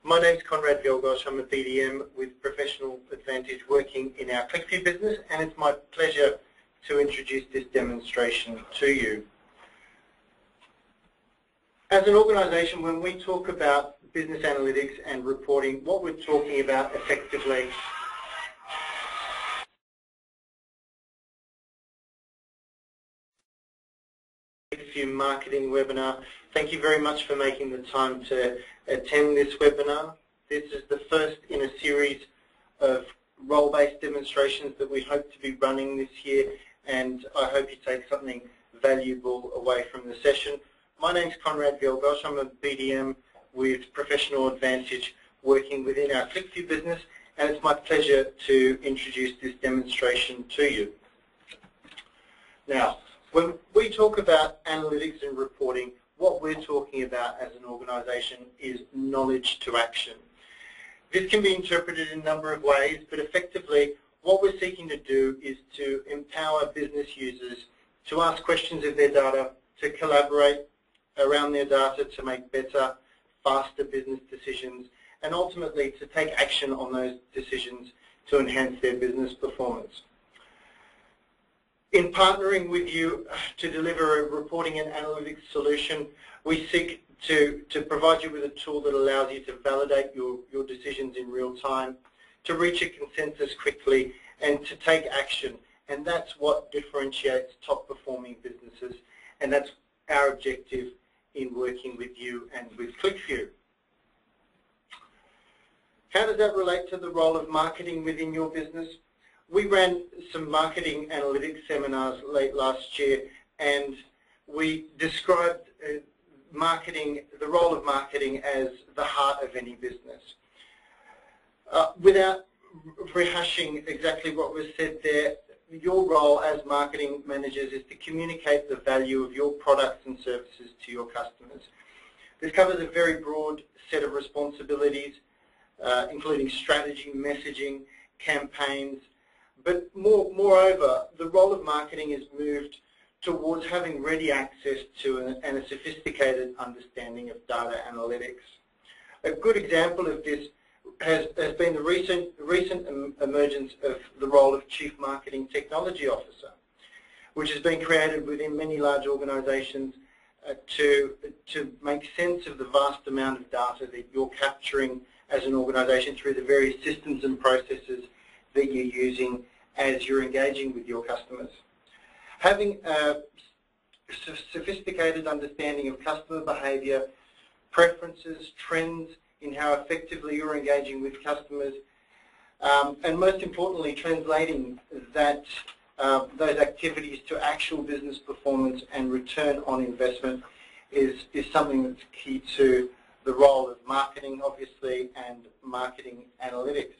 My name's Conrad Vilgosh. I'm a BDM with Professional Advantage working in our QlikView business, and it's my pleasure to introduce this demonstration to you. As an organisation, when we talk about business analytics and reporting, what we're talking about effectively QlikView marketing webinar. Thank you very much for making the time to attend this webinar. This is the first in a series of role-based demonstrations that we hope to be running this year, and I hope you take something valuable away from the session. My name's Conrad Vilgosh. I'm a BDM with Professional Advantage working within our QlikView business, and it's my pleasure to introduce this demonstration to you. Now, when we talk about analytics and reporting, what we're talking about as an organisation is knowledge to action. This can be interpreted in a number of ways, but effectively what we're seeking to do is to empower business users to ask questions of their data, to collaborate around their data to make better, faster business decisions, and ultimately to take action on those decisions to enhance their business performance. In partnering with you to deliver a reporting and analytics solution, we seek to provide you with a tool that allows you to validate your decisions in real time, to reach a consensus quickly, and to take action. And that's what differentiates top performing businesses, and that's our objective in working with you and with QlikView. How does that relate to the role of marketing within your business? We ran some marketing analytics seminars late last year, and we described the role of marketing as the heart of any business. Without rehashing exactly what was said there, your role as marketing managers is to communicate the value of your products and services to your customers. This covers a very broad set of responsibilities, including strategy, messaging, campaigns, but moreover, the role of marketing is moved towards having ready access to and a sophisticated understanding of data analytics. A good example of this has been the recent emergence of the role of Chief Marketing Technology Officer, which has been created within many large organisations to make sense of the vast amount of data that you're capturing as an organisation through the various systems and processes that you're using as you're engaging with your customers. Having a sophisticated understanding of customer behaviour, preferences, trends in how effectively you're engaging with customers, and most importantly, translating those activities to actual business performance and return on investment is something that's key to the role of marketing, obviously, and marketing analytics.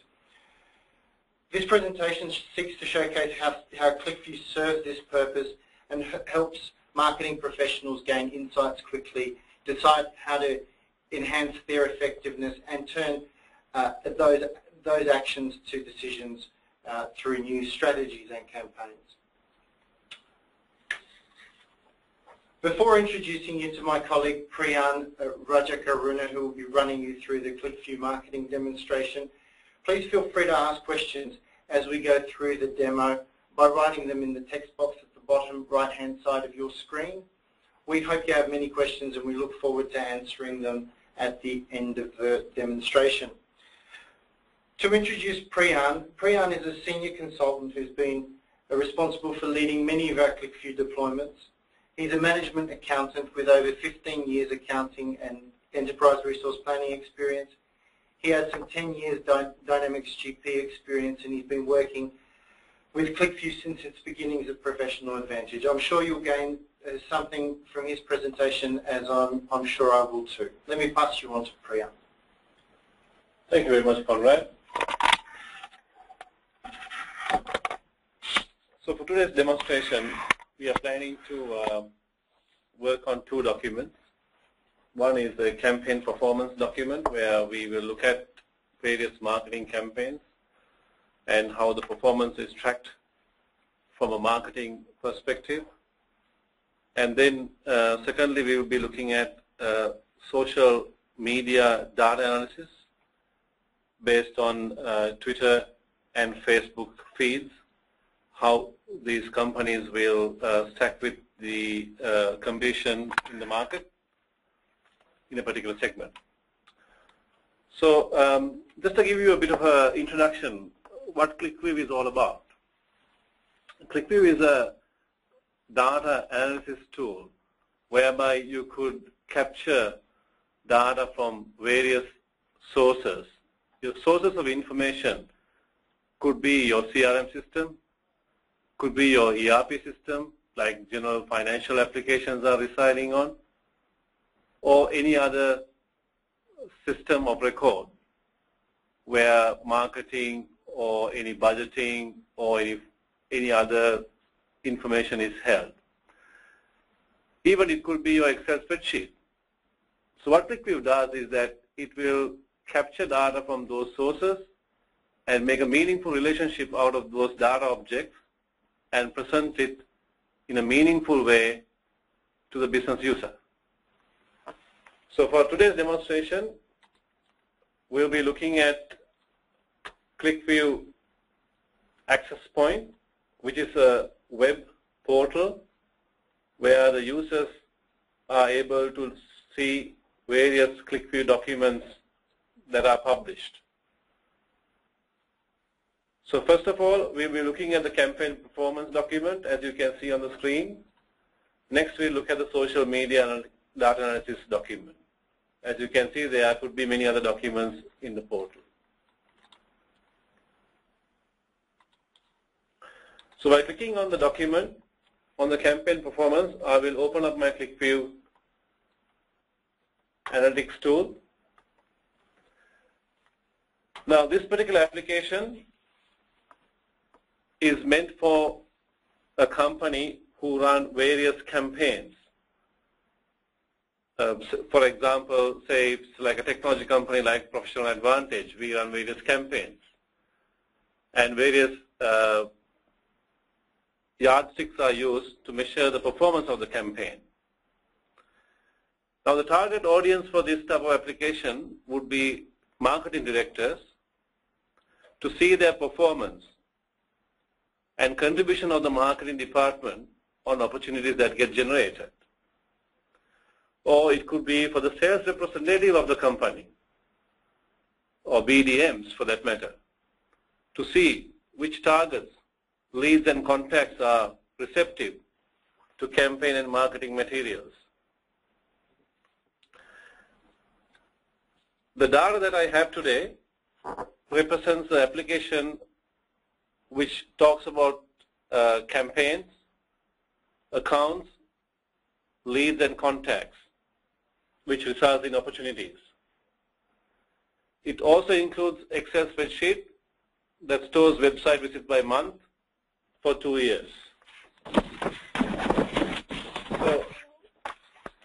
This presentation seeks to showcase how QlikView serves this purpose and helps marketing professionals gain insights quickly, decide how to enhance their effectiveness, and turn those actions to decisions through new strategies and campaigns. Before introducing you to my colleague Priyan Rajakaruna, who will be running you through the QlikView marketing demonstration, please feel free to ask questions as we go through the demo by writing them in the text box at the bottom right-hand side of your screen. We hope you have many questions, and we look forward to answering them at the end of the demonstration. To introduce Priyan, Priyan is a senior consultant who's been responsible for leading many of our QlikView deployments. He's a management accountant with over 15 years accounting and enterprise resource planning experience. He has some 10 years Dynamics GP experience, and he's been working with QlikView since its beginnings at Professional Advantage. I'm sure you'll gain something from his presentation, as I'm sure I will too. Let me pass you on to Priya. Thank you very much, Conrad. So for today's demonstration, we are planning to work on two documents. One is the campaign performance document, where we will look at various marketing campaigns and how the performance is tracked from a marketing perspective. And then secondly, we will be looking at social media data analysis based on Twitter and Facebook feeds, how these companies will stack with the competition in the market in a particular segment. So just to give you a bit of an introduction, what QlikView is all about. QlikView is a data analysis tool whereby you could capture data from various sources. Your sources of information could be your CRM system, could be your ERP system, like general financial applications are residing on, or any other system of record where marketing or any budgeting or any other information is held. Even it could be your Excel spreadsheet. So what QlikView does is that it will capture data from those sources and make a meaningful relationship out of those data objects and present it in a meaningful way to the business user. So for today's demonstration, we'll be looking at QlikView Access Point, which is a web portal where the users are able to see various QlikView documents that are published. So first of all, we'll be looking at the campaign performance document, as you can see on the screen. Next, we'll look at the social media and data analysis document. As you can see, there could be many other documents in the portal. So by clicking on the document, on the campaign performance, I will open up my QlikView analytics tool. Now this particular application is meant for a company who run various campaigns. For example, say it's like a technology company like Professional Advantage, we run various campaigns and various yardsticks are used to measure the performance of the campaign. Now the target audience for this type of application would be marketing directors to see their performance and contribution of the marketing department on opportunities that get generated. Or it could be for the sales representative of the company, or BDMs for that matter, to see which targets, leads and contacts are receptive to campaign and marketing materials. The data that I have today represents the application which talks about campaigns, accounts, leads and contacts, which results in opportunities. It also includes Excel spreadsheet that stores website visits by month for 2 years. So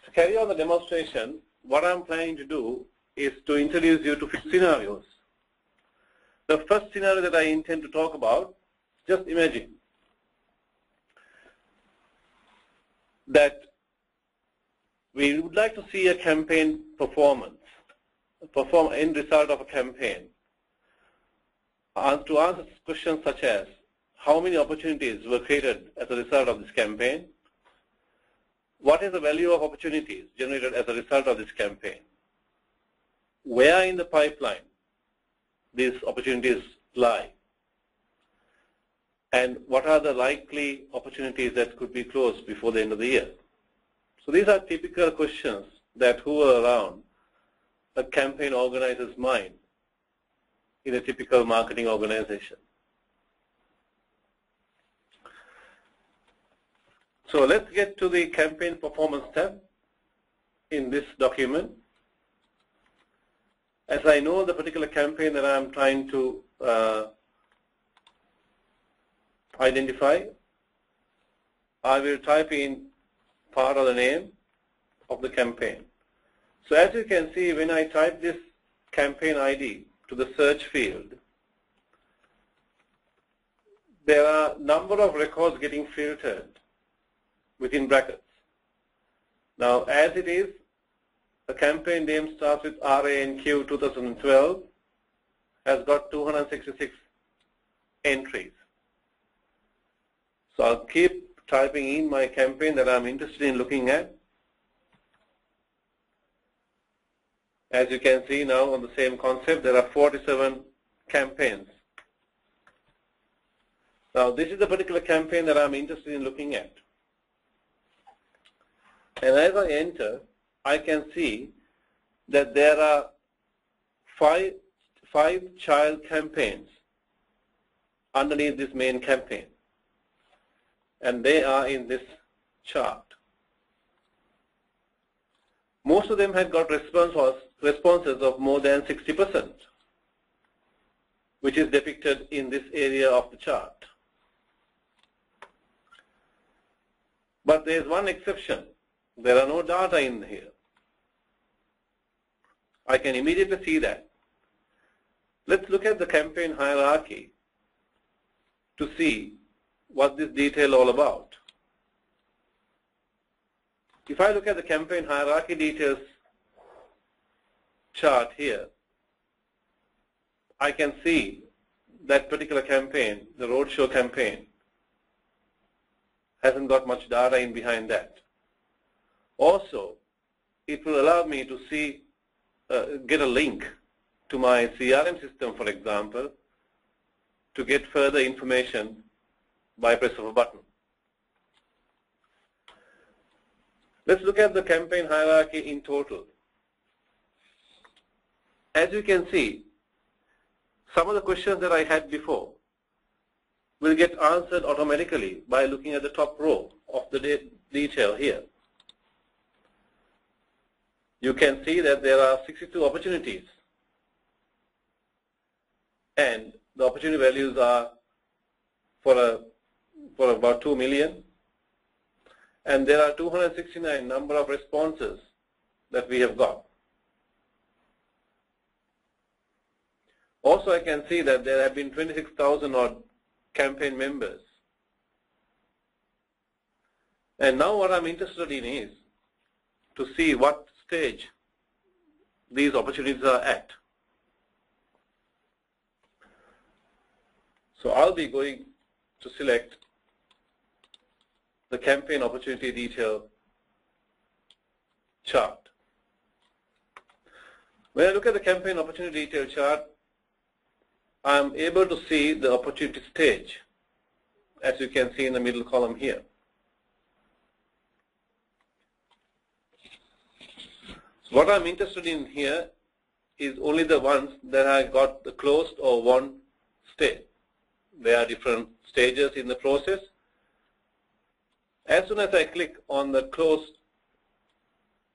to carry on the demonstration, what I'm planning to do is to introduce you to 5 scenarios. The first scenario that I intend to talk about, just imagine that we would like to see a campaign performance, end result of a campaign. To answer questions such as, how many opportunities were created as a result of this campaign? What is the value of opportunities generated as a result of this campaign? Where in the pipeline these opportunities lie? And what are the likely opportunities that could be closed before the end of the year? So these are typical questions that hover around a campaign organizer's mind in a typical marketing organization. So let's get to the campaign performance tab in this document. As I know the particular campaign that I'm trying to identify, I will type in part of the name of the campaign. So as you can see, when I type this campaign ID to the search field, there are a number of records getting filtered within brackets. Now, as it is, the campaign name starts with RANQ 2012, has got 266 entries. So I'll keep typing in my campaign that I'm interested in looking at. As you can see now on the same concept, there are 47 campaigns. Now this is the particular campaign that I'm interested in looking at. And as I enter, I can see that there are five child campaigns underneath this main campaign. And they are in this chart. Most of them had got responses of more than 60%, which is depicted in this area of the chart. But there is one exception. There are no data in here. I can immediately see that. Let's look at the campaign hierarchy to see what this detail all about. If I look at the campaign hierarchy details chart here, I can see that particular campaign, the roadshow campaign, hasn't got much data in behind that. Also, it will allow me to see, get a link to my CRM system, for example, to get further information by press of a button. Let's look at the campaign hierarchy in total. As you can see, some of the questions that I had before will get answered automatically by looking at the top row of the detail here. You can see that there are 62 opportunities, and the opportunity values are for about 2 million, and there are 269 number of responses that we have got. Also, I can see that there have been 26,000 odd campaign members. And now what I'm interested in is to see what stage these opportunities are at. So I'll be going to select the campaign opportunity detail chart. When I look at the campaign opportunity detail chart, I'm able to see the opportunity stage, as you can see in the middle column here. So what I'm interested in here is only the ones that I got the closed or won stage. There are different stages in the process. As soon as I click on the closed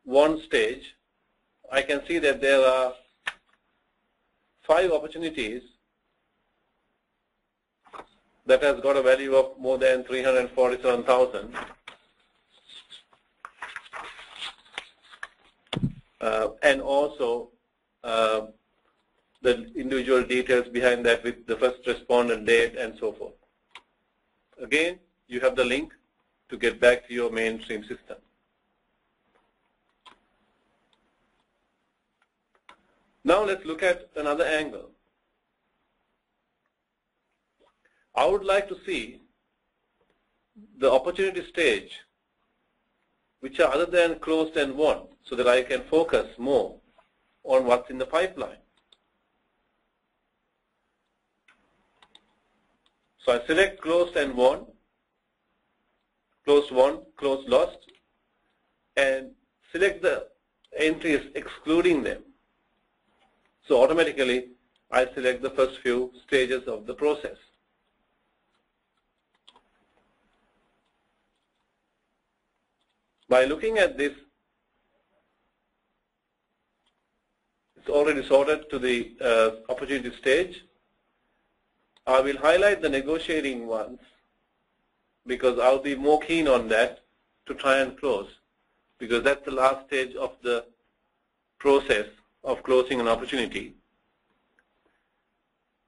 won stage, I can see that there are 5 opportunities that has got a value of more than 347,000. And also the individual details behind that with the first respondent date and so forth. Again, you have the link to get back to your mainstream system. Now let's look at another angle. I would like to see the opportunity stage which are other than closed and won, so that I can focus more on what's in the pipeline. So I select closed and won, closed won, closed lost, and select the entries excluding them. So automatically I select the first few stages of the process. By looking at this, it's already sorted to the opportunity stage. I will highlight the negotiating ones because I'll be more keen on that to try and close, because that's the last stage of the process of closing an opportunity.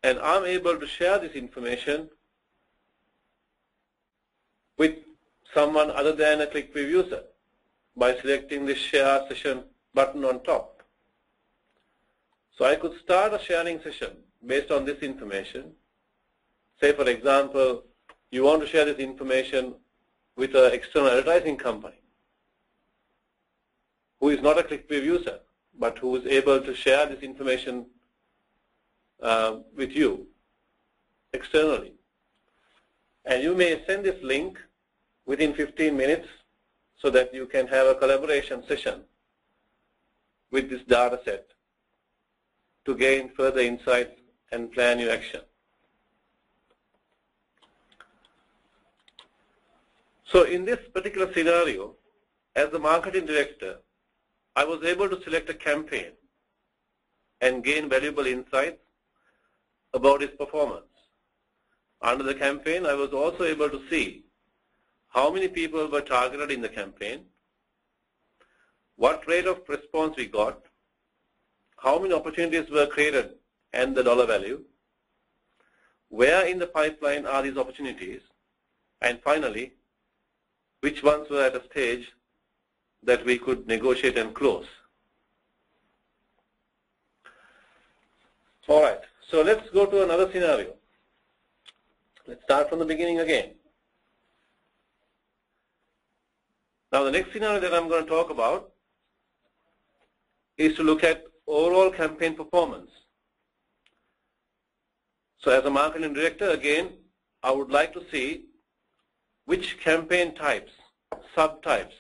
And I'm able to share this information with someone other than a QlikView user by selecting the share session button on top. So I could start a sharing session based on this information. Say, for example, you want to share this information with an external advertising company who is not a QlikView user, but who is able to share this information with you externally. And you may send this link within 15 minutes so that you can have a collaboration session with this data set to gain further insights and plan your action. So in this particular scenario, as the marketing director, I was able to select a campaign and gain valuable insights about its performance. Under the campaign, I was also able to see how many people were targeted in the campaign, what rate of response we got, how many opportunities were created and the dollar value, where in the pipeline are these opportunities, and finally, which ones were at a stage that we could negotiate and close. All right, so let's go to another scenario. Let's start from the beginning again. Now the next scenario that I'm going to talk about is to look at overall campaign performance. So as a marketing director, again, I would like to see which campaign types, subtypes,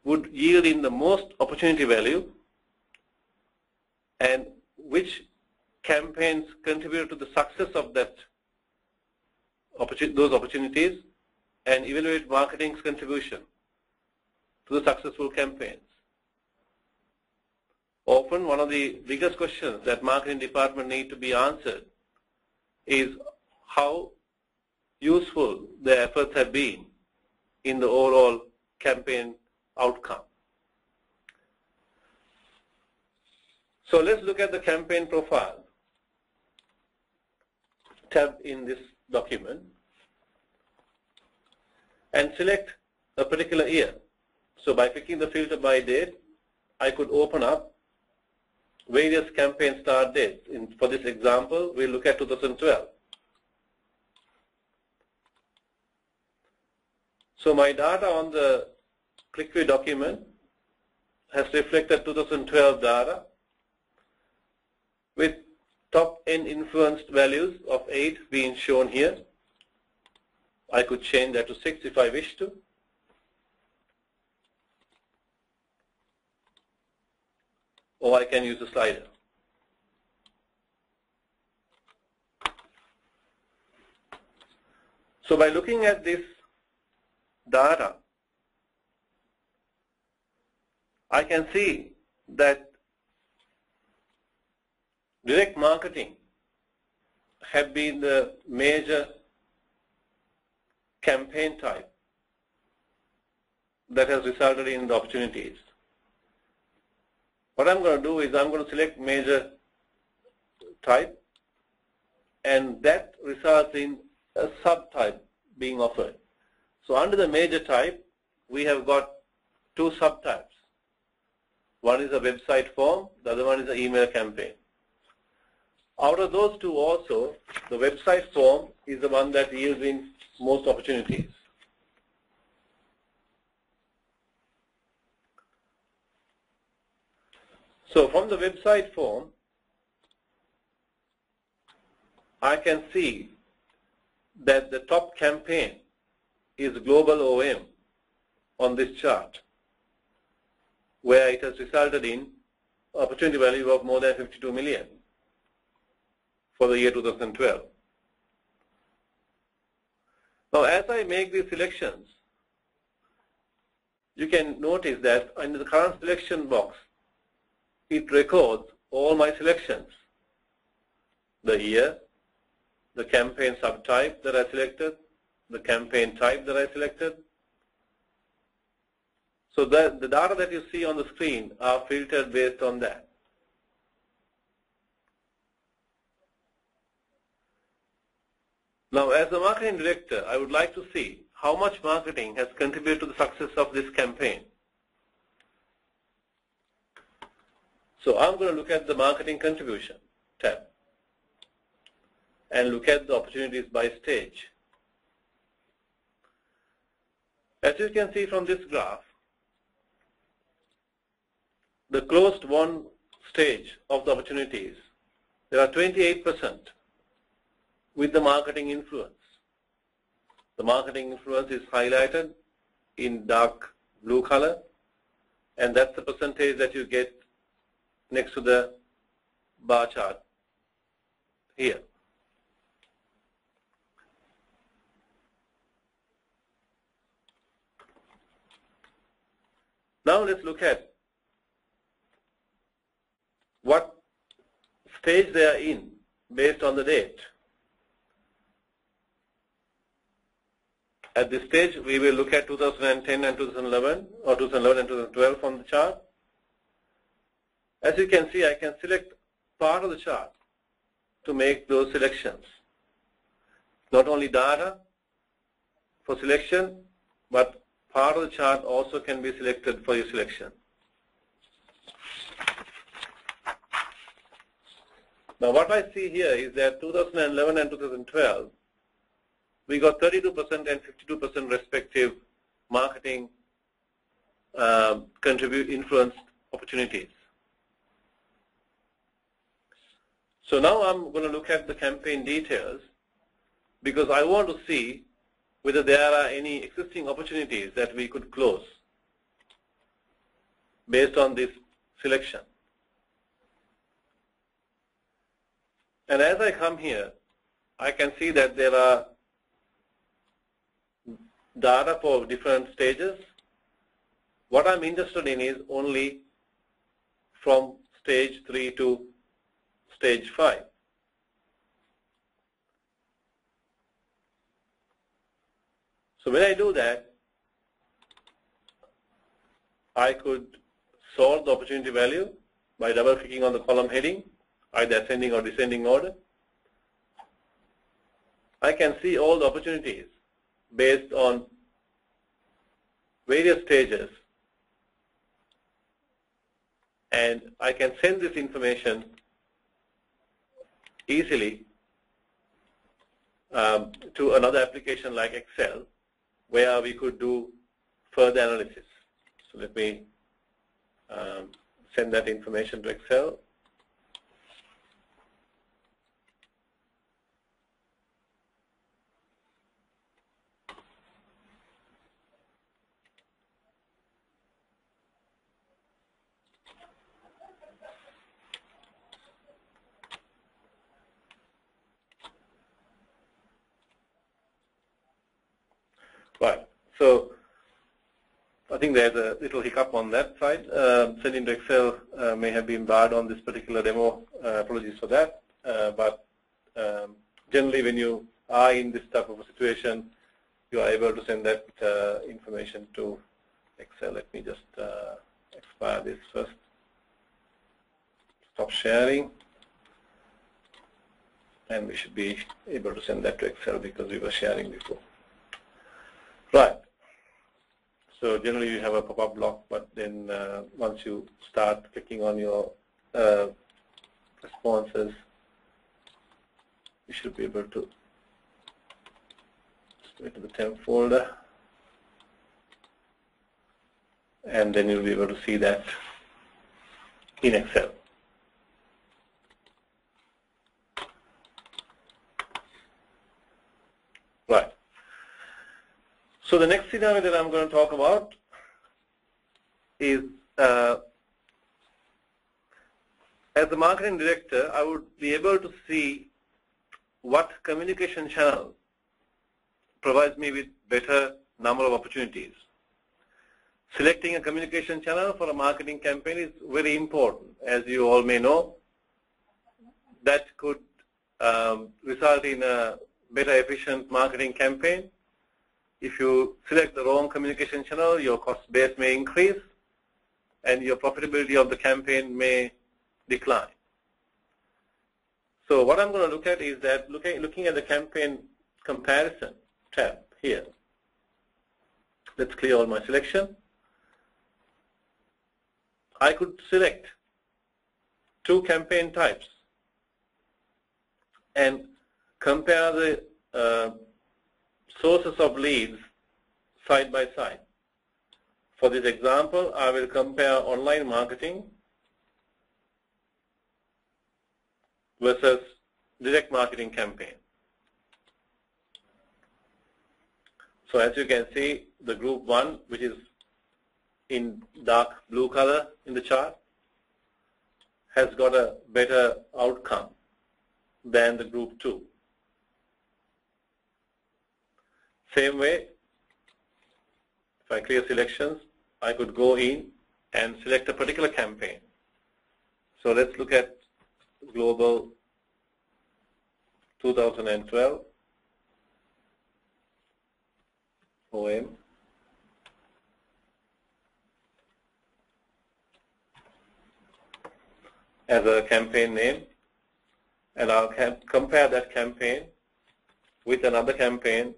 would yield in the most opportunity value and which campaigns contribute to the success of those opportunities, and evaluate marketing's contribution to the successful campaigns. Often one of the biggest questions that marketing department need to be answered is how useful their efforts have been in the overall campaign outcome. So let's look at the campaign profile tab in this document and select a particular year. So by clicking the filter by date, I could open up various campaign start dates. For this example, we'll look at 2012. So my data on the QlikView document has reflected 2012 data with top N influenced values of 8 being shown here. I could change that to 6 if I wish to. Or I can use a slider. So by looking at this data, I can see that direct marketing have been the major campaign type that has resulted in the opportunities. What I'm going to do is I'm going to select major type, and that results in a subtype being offered. So under the major type, we have got two subtypes. One is a website form, the other one is an email campaign. Out of those two also, the website form is the one that yields in most opportunities. So from the website form, I can see that the top campaign is Global OM on this chart, where it has resulted in opportunity value of more than 52 million for the year 2012. Now as I make these selections, you can notice that in the current selection box, it records all my selections, the year, the campaign subtype that I selected, the campaign type that I selected. So the data that you see on the screen are filtered based on that. Now as a marketing director, I would like to see how much marketing has contributed to the success of this campaign. So I'm going to look at the marketing contribution tab. and look at the opportunities by stage. As you can see from this graph, the closed won stage of the opportunities, there are 28% with the marketing influence. The marketing influence is highlighted in dark blue color, and that's the percentage that you get next to the bar chart here. Now let's look at what stage they are in based on the date. At this stage, we will look at 2010 and 2011, or 2011 and 2012 from the chart. As you can see, I can select part of the chart to make those selections. Not only data for selection, but part of the chart also can be selected for your selection. Now what I see here is that 2011 and 2012, we got 32% and 52% respective marketing influence opportunities. So now I'm going to look at the campaign details because I want to see whether there are any existing opportunities that we could close based on this selection. And as I come here, I can see that there are data for different stages. What I'm interested in is only from stage 3 to stage 5. So when I do that, I could sort the opportunity value by double-clicking on the column heading, either ascending or descending order. I can see all the opportunities based on various stages, and I can send this information easily to another application like Excel, where we could do further analysis. So let me send that information to Excel. Right. So I think there's a little hiccup on that side. Sending to Excel may have been barred on this particular demo. Apologies for that. But generally, when you are in this type of a situation, you are able to send that information to Excel. Let me just expire this first. Stop sharing. And we should be able to send that to Excel because we were sharing before. Right. So generally you have a pop-up block, but then once you start clicking on your responses, you should be able to just go to the temp folder, and then you'll be able to see that in Excel. Right. So the next scenario that I'm going to talk about is, as a marketing director, I would be able to see what communication channel provides me with better number of opportunities. Selecting a communication channel for a marketing campaign is very important. As you all may know, that could result in a better efficient marketing campaign. If you select the wrong communication channel, your cost base may increase and your profitability of the campaign may decline. So what I'm going to look at is that looking at the campaign comparison tab here. Let's clear all my selection. I could select 2 campaign types and compare the sources of leads side by side. For this example, I will compare online marketing versus direct marketing campaign. So as you can see, the group 1, which is in dark blue color in the chart, has got a better outcome than the group 2. Same way, if I clear selections, I could go in and select a particular campaign. So let's look at Global 2012 OM. As a campaign name, and I'll compare that campaign with another campaign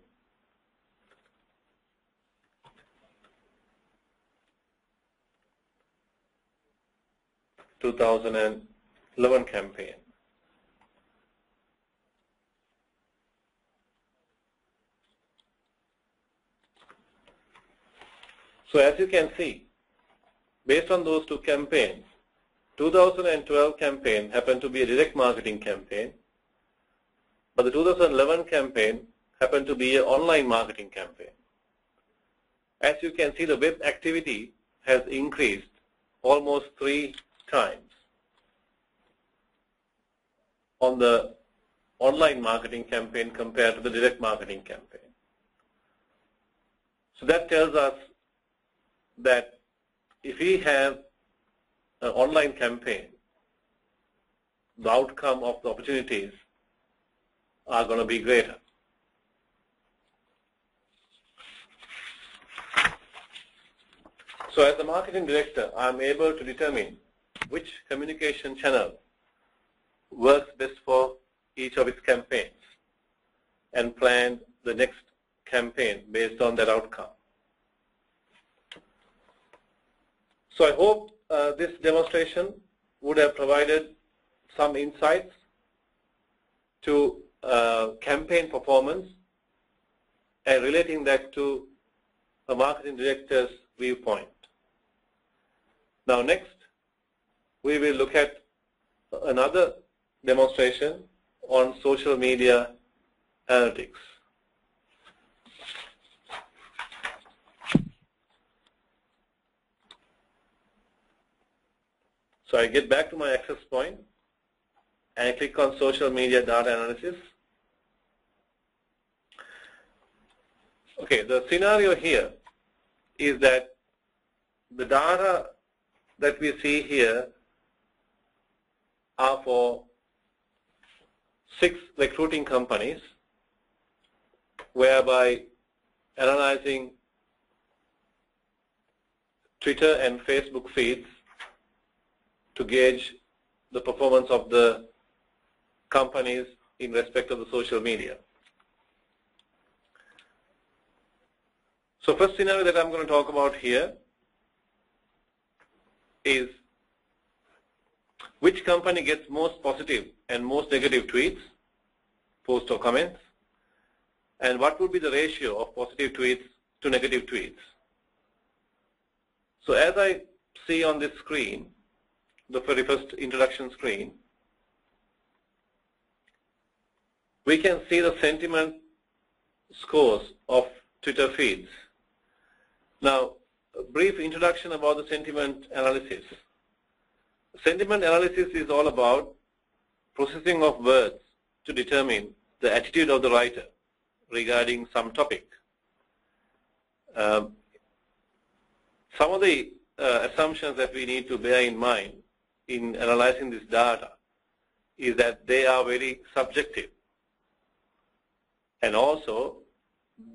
(2011) campaign. So as you can see, based on those two campaigns, 2012 campaign happened to be a direct marketing campaign, but the 2011 campaign happened to be an online marketing campaign. As you can see, the web activity has increased almost 3 times on the online marketing campaign compared to the direct marketing campaign. So that tells us that if we have an online campaign, the outcome of the opportunities are going to be greater. So as a marketing director, I'm able to determine which communication channel works best for each of its campaigns and plan the next campaign based on that outcome. So I hope this demonstration would have provided some insights to campaign performance and relating that to a marketing director's viewpoint. Now next, we will look at another demonstration on social media analytics. So I get back to my access point and I click on social media data analysis. Okay, the scenario here is that the data that we see here are for 6 recruiting companies, whereby analyzing Twitter and Facebook feeds to gauge the performance of the companies in respect of the social media. So first scenario that I'm going to talk about here is which company gets most positive and most negative tweets, posts or comments, and what would be the ratio of positive tweets to negative tweets. So as I see on this screen, the very first introduction screen, we can see the sentiment scores of Twitter feeds. Now, a brief introduction about the sentiment analysis. Sentiment analysis is all about processing of words to determine the attitude of the writer regarding some topic. Some of the assumptions that we need to bear in mind in analyzing this data is that they are very subjective, and also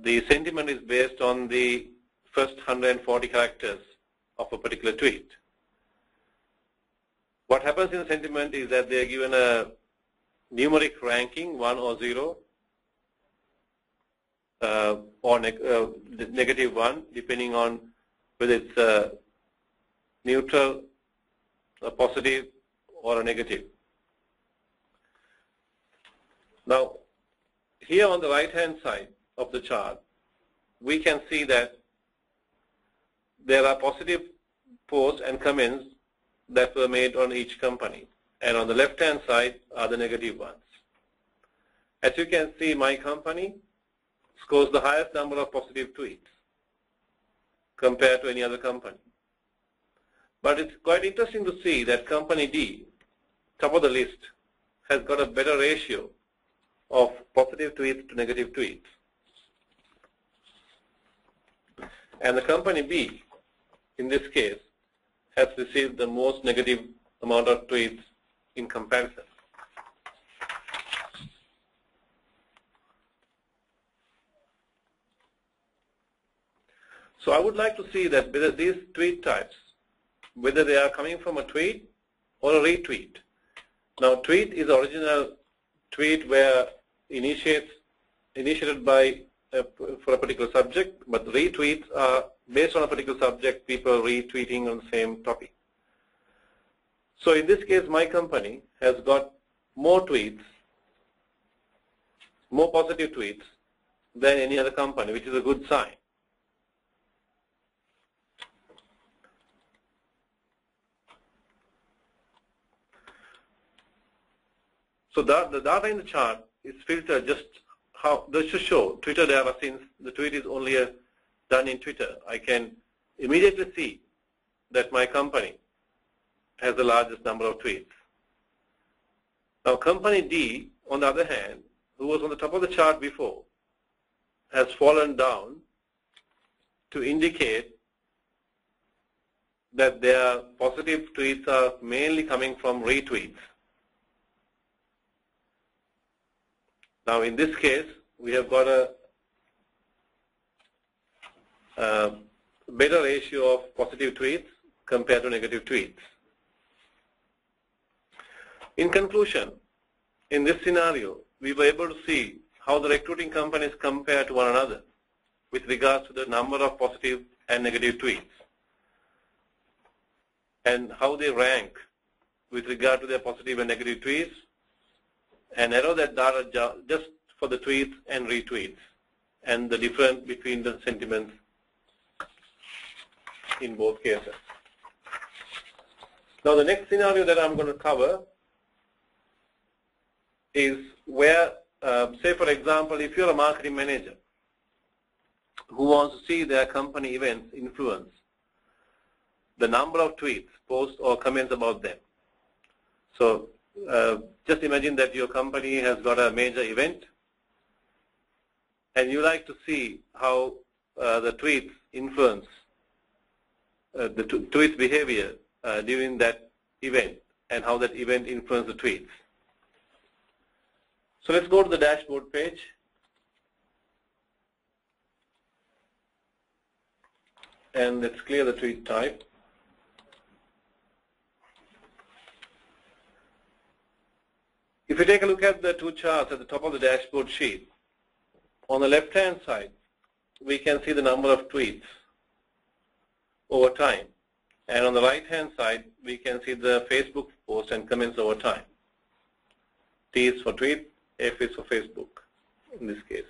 the sentiment is based on the first 140 characters of a particular tweet. What happens in the sentiment is that they are given a numeric ranking, 1 or 0, or negative 1, depending on whether it's neutral, a positive, or a negative. Now, here on the right-hand side of the chart, we can see that there are positive posts and comments that were made on each company. And on the left-hand side are the negative ones. As you can see, my company scores the highest number of positive tweets compared to any other company. But it's quite interesting to see that company D, top of the list, has got a better ratio of positive tweets to negative tweets. And the company B, in this case, has received the most negative amount of tweets in comparison. So I would like to see that whether these tweet types, whether they are coming from a tweet or a retweet. Now, tweet is the original tweet where initiated by for a particular subject, but retweets are based on a particular subject, people retweeting on the same topic. So in this case, my company has got more tweets, more positive tweets than any other company, which is a good sign. So the data in the chart is filtered just to show Twitter data. Since the tweet is only done in Twitter, I can immediately see that my company has the largest number of tweets. Now company D, on the other hand, who was on the top of the chart before, has fallen down to indicate that their positive tweets are mainly coming from retweets. Now in this case, we have got a better ratio of positive tweets compared to negative tweets. In conclusion, in this scenario, we were able to see how the recruiting companies compare to one another with regards to the number of positive and negative tweets, and how they rank with regard to their positive and negative tweets, and narrow that data just for the tweets and retweets and the difference between the sentiments in both cases. Now the next scenario that I'm going to cover is where, say for example, if you're a marketing manager who wants to see their company events influence the number of tweets, posts or comments about them. So just imagine that your company has got a major event and you like to see how the tweets influence the tweets behavior during that event and how that event influences the tweets. So let's go to the dashboard page. And let's clear the tweet type. If you take a look at the two charts at the top of the dashboard sheet, on the left-hand side, we can see the number of tweets over time. And on the right-hand side, we can see the Facebook posts and comments over time. T is for tweet, F is for Facebook in this case.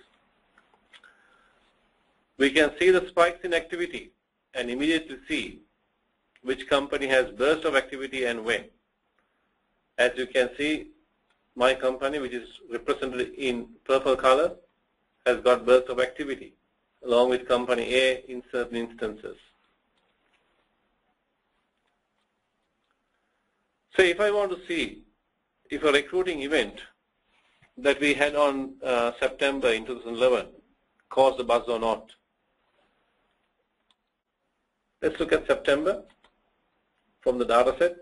We can see the spikes in activity and immediately see which company has burst of activity and when. As you can see, my company, which is represented in purple color, has got burst of activity, along with company A in certain instances. So if I want to see if a recruiting event that we had on September in 2011 caused a buzz or not, let's look at September from the data set,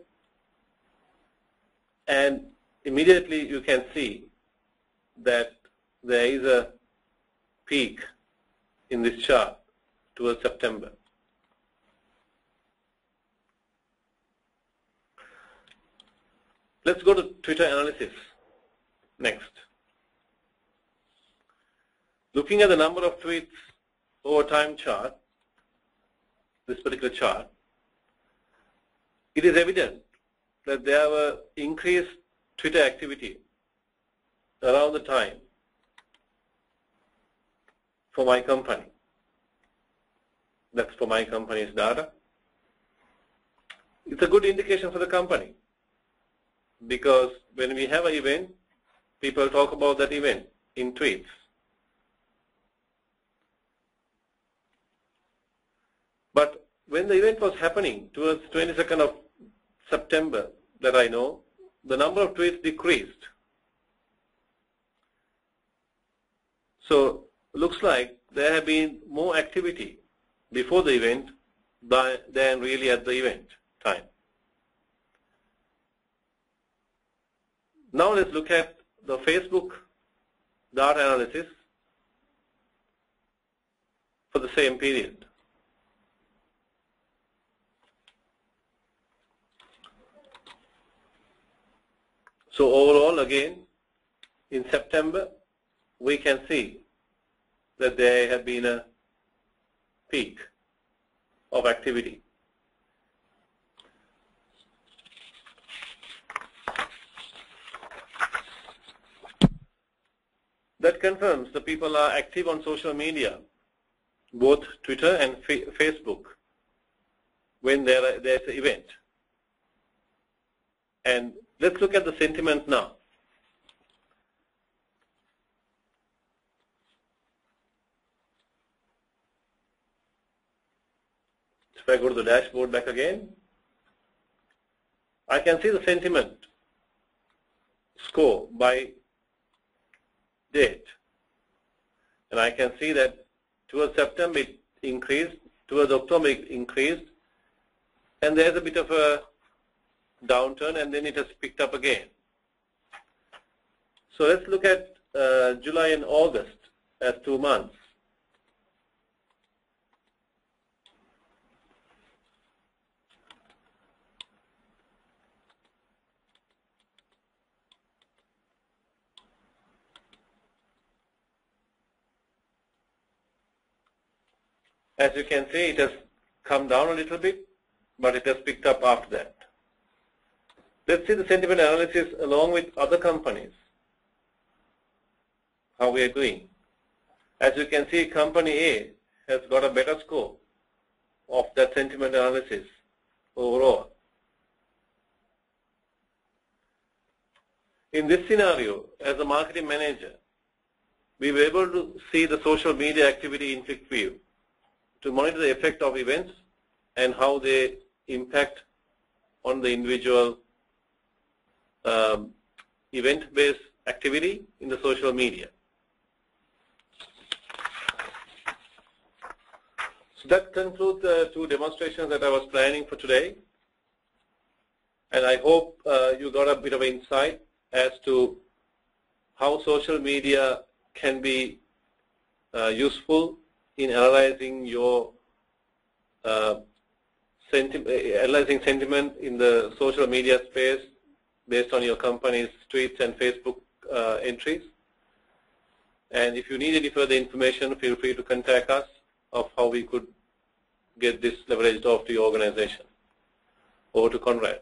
and immediately you can see that there is a peak in this chart towards September. Let's go to Twitter analysis next. Looking at the number of tweets over time chart, this particular chart, it is evident that there were increased Twitter activity around the time for my company. That's for my company's data. It's a good indication for the company because when we have an event, people talk about that event in tweets. But when the event was happening towards 22nd of September, that I know, the number of tweets decreased. So looks like there have been more activity before the event than really at the event time. Now let's look at the Facebook data analysis for the same period. So overall, again, in September, we can see that there have been a peak of activity. That confirms the people are active on social media, both Twitter and Facebook, when there's an event. And let's look at the sentiment now. If I go to the dashboard back again, I can see the sentiment score by date. And I can see that towards September it increased, towards October it increased, and there's a bit of a downturn, and then it has picked up again. So let's look at July and August as 2 months. As you can see, it has come down a little bit, but it has picked up after that. Let's see the sentiment analysis along with other companies, how we are doing. As you can see, company A has got a better score of that sentiment analysis overall. In this scenario, as a marketing manager, we were able to see the social media activity in QlikView to monitor the effect of events and how they impact on the individual event-based activity in the social media. So that concludes the 2 demonstrations that I was planning for today. And I hope you got a bit of insight as to how social media can be useful in analyzing your sentiment in the social media space based on your company's tweets and Facebook entries. And if you need any further information, feel free to contact us of how we could get this leveraged off to your organization. Over to Conrad.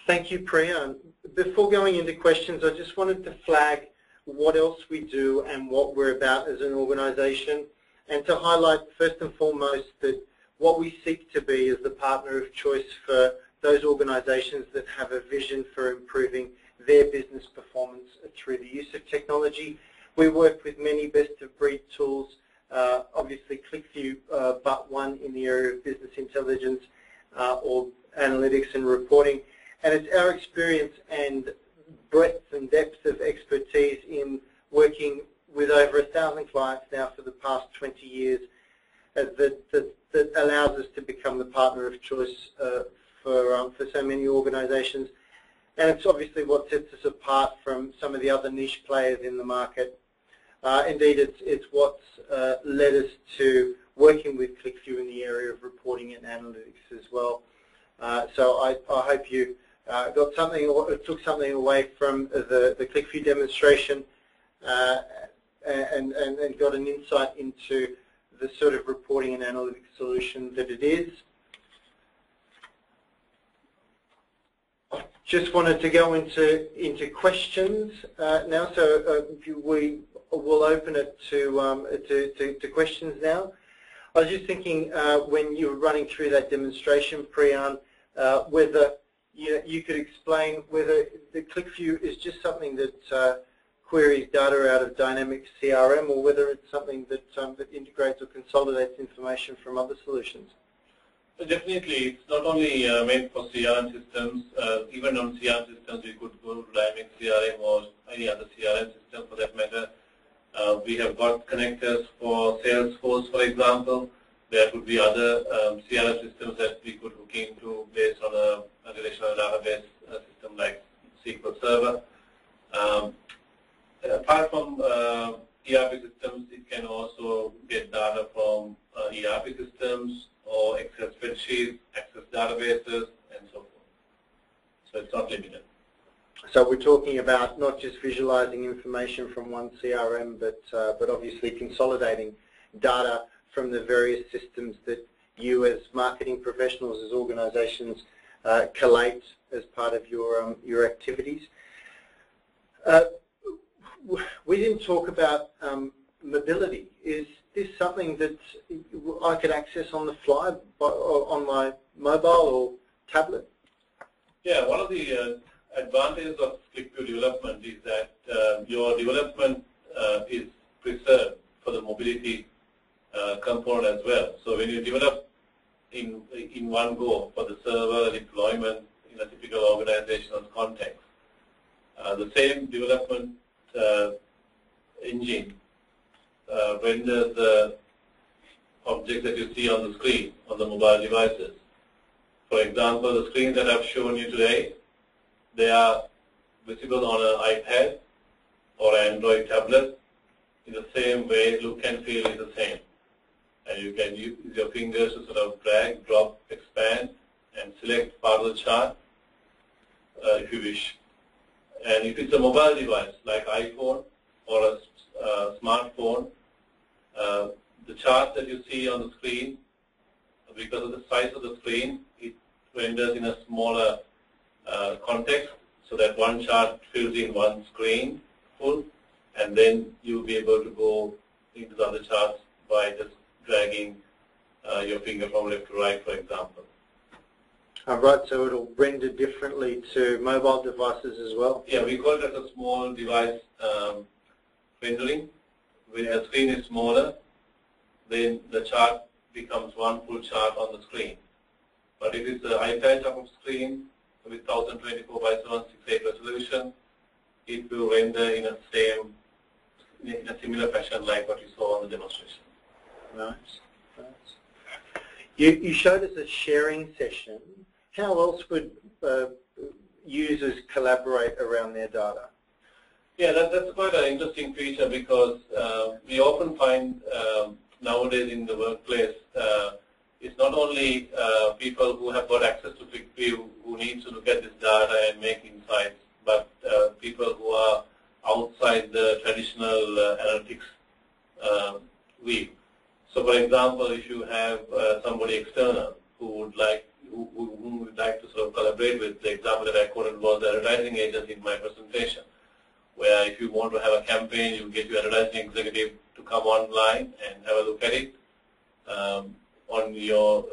Thank you, Priya. Before going into questions, I just wanted to flag what else we do and what we're about as an organization, and to highlight first and foremost that what we seek to be is the partner of choice for those organizations that have a vision for improving their business performance through the use of technology. We work with many best-of-breed tools, obviously QlikView but one in the area of business intelligence or analytics and reporting. And it's our experience and breadth and depth of expertise in working with over 1,000 clients now for the past 20 years that allows us to become the partner of choice for so many organizations. And it's obviously what sets us apart from some of the other niche players in the market. Indeed, it's what's led us to working with QlikView in the area of reporting and analytics as well. So I hope you got something or took something away from the QlikView demonstration and got an insight into the sort of reporting and analytics solution that it is. I've just wanted to go into questions now, so we will open it to questions now. I was just thinking when you were running through that demonstration, Priyan, whether you could explain whether the QlikView is just something that queries data out of dynamic CRM, or whether it's something that integrates or consolidates information from other solutions. So definitely, it's not only made for CRM systems. Even on CRM systems, we could go to dynamic CRM or any other CRM system for that matter. We have got connectors for Salesforce, for example. There could be other CRM systems that we could hook into based on a relational database system like SQL Server. Apart from ERP systems, it can also get data from ERP systems or Excel spreadsheets, Access databases, and so forth. So it's not limited. So we're talking about not just visualizing information from one CRM, but obviously consolidating data from the various systems that you as marketing professionals, as organizations, collate as part of your activities. We didn't talk about mobility. Is this something that I could access on the fly on my mobile or tablet? Yeah, one of the advantages of QlikView development is that your development is preserved for the mobility component as well. So when you develop in one go for the server deployment in a typical organizational context, the same development engine renders the objects that you see on the screen on the mobile devices. For example, the screens that I've shown you today, they are visible on an iPad or Android tablet in the same way. Look and feel is the same. And you can use your fingers to sort of drag, drop, expand, and select part of the chart if you wish. And if it's a mobile device like iPhone or a smartphone, the chart that you see on the screen, because of the size of the screen, it renders in a smaller context, so that one chart fills in one screen full, and then you'll be able to go into the other charts by just dragging your finger from left to right, for example. Right, so it'll render differently to mobile devices as well? Yeah, we call it as a small device rendering. When a screen is smaller, then the chart becomes one full chart on the screen. But if it's an iPad type of screen with 1024 by 768 resolution, it will render in a similar fashion like what you saw on the demonstration. Nice. You showed us a sharing session. How else would users collaborate around their data? Yeah, that's quite an interesting feature, because we often find nowadays in the workplace, it's not only people who have got access to QlikView who need to look at this data and make insights, but people who are outside the traditional analytics view. So, for example, if you have somebody external who would like to sort of collaborate with, the example that I quoted was the advertising agency in my presentation, where if you want to have a campaign, you get your advertising executive to come online and have a look at it on your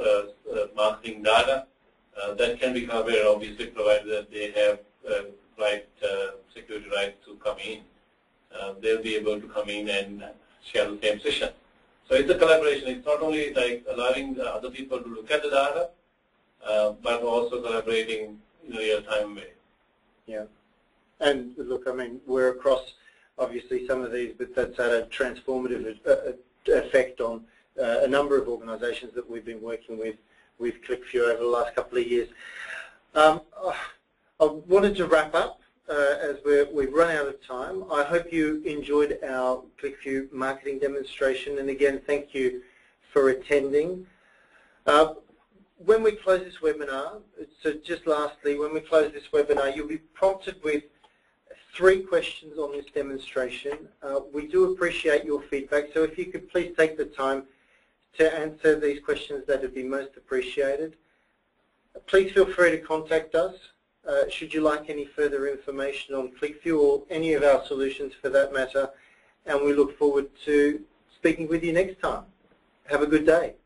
marketing data. That can be covered, obviously, provided that they have right security rights to come in. They'll be able to come in and share the same session. So it's a collaboration. It's not only like allowing other people to look at the data, but also collaborating in a real-time way. Yeah. And look, I mean, we're across obviously some of these, but that's had a transformative effect on a number of organizations that we've been working with QlikView over the last couple of years. I wanted to wrap up as we've run out of time. I hope you enjoyed our QlikView marketing demonstration, and again, thank you for attending. When we close this webinar, so just lastly, when we close this webinar, you'll be prompted with 3 questions on this demonstration. We do appreciate your feedback, so if you could please take the time to answer these questions, that would be most appreciated. Please feel free to contact us should you like any further information on QlikView or any of our solutions for that matter, and we look forward to speaking with you next time. Have a good day.